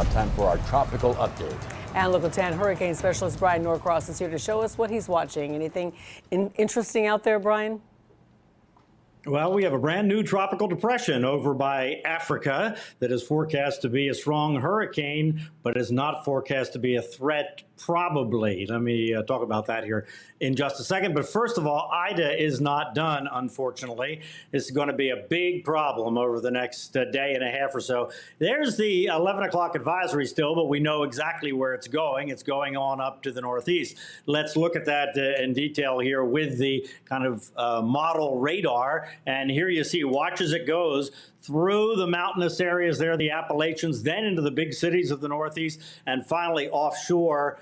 now time for our tropical update. And Local 10 hurricane specialist Bryan Norcross is here to show us what he's watching. Anything interesting out there, Bryan? Well, we have a brand new tropical depression over by Africa that is forecast to be a strong hurricane, but is not forecast to be a threat, probably. Let me talk about that here in just a second. But first of all, Ida is not done, unfortunately. This is going to be a big problem over the next day and a half or so. There's the 11 o'clock advisory still, but we know exactly where it's going. It's going on up to the northeast. Let's look at that in detail here with the kind of model radar. And here you see, watch as it goes through the mountainous areas there, the Appalachians, then into the big cities of the Northeast, and finally offshore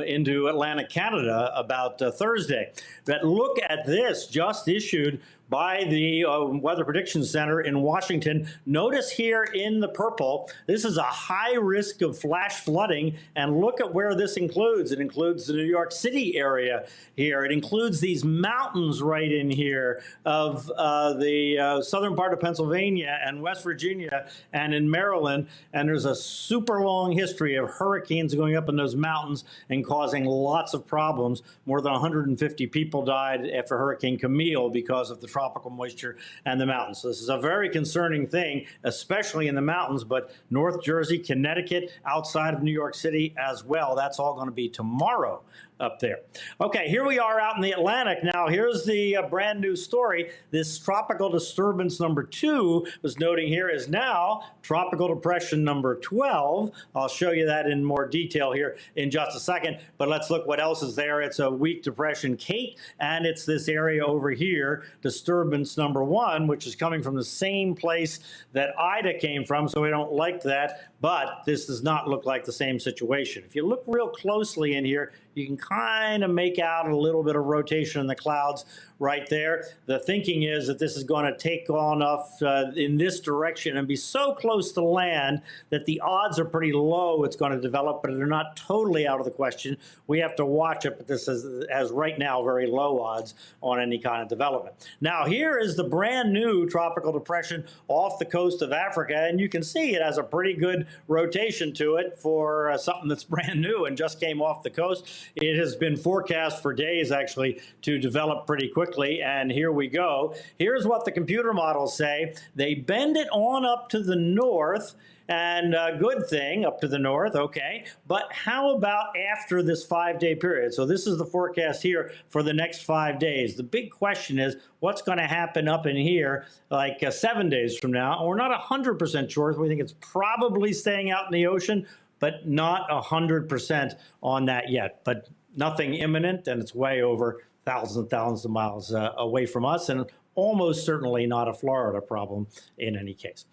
into Atlantic Canada about Thursday. But look at this, just issued by the Weather Prediction Center in Washington. Notice here in the purple, this is a high risk of flash flooding, and look at where this includes. It includes the New York City area here. It includes these mountains right in here of the southern part of Pennsylvania and West Virginia and in Maryland, and there's a super long history of hurricanes going up in those mountains and causing lots of problems. More than 150 people died after Hurricane Camille because of the tropical moisture and the mountains. So this is a very concerning thing, especially in the mountains, but North Jersey, Connecticut, outside of New York City as well. That's all going to be tomorrow up there. Okay, here we are out in the Atlantic. Now, here's the brand new story. This tropical disturbance number 2 was noting here is now tropical depression number 12. I'll show you that in more detail here in just a second, but let's look what else is there. It's a weak depression Kate, and it's this area over here, disturbance number 1, which is coming from the same place that Ida came from, so we don't like that, but this does not look like the same situation. If you look real closely in here, you can kind of make out a little bit of rotation in the clouds right there. The thinking is that this is going to take on off in this direction and be so close to land that the odds are pretty low it's going to develop, but they're not totally out of the question. We have to watch it, but this has right now very low odds on any kind of development. Now, here is the brand new tropical depression off the coast of Africa, and you can see it has a pretty good rotation to it for something that's brand new and just came off the coast. It has been forecast for days, actually, to develop pretty quickly, and here we go. Here's what the computer models say. They bend it on up to the north, and good thing, up to the north, okay. But how about after this 5-day period? So this is the forecast here for the next 5 days. The big question is, what's going to happen up in here like 7 days from now? We're not 100% sure. We think it's probably staying out in the ocean, but not 100% on that yet. But nothing imminent, and it's way over thousands and thousands of miles away from us, and almost certainly not a Florida problem in any case.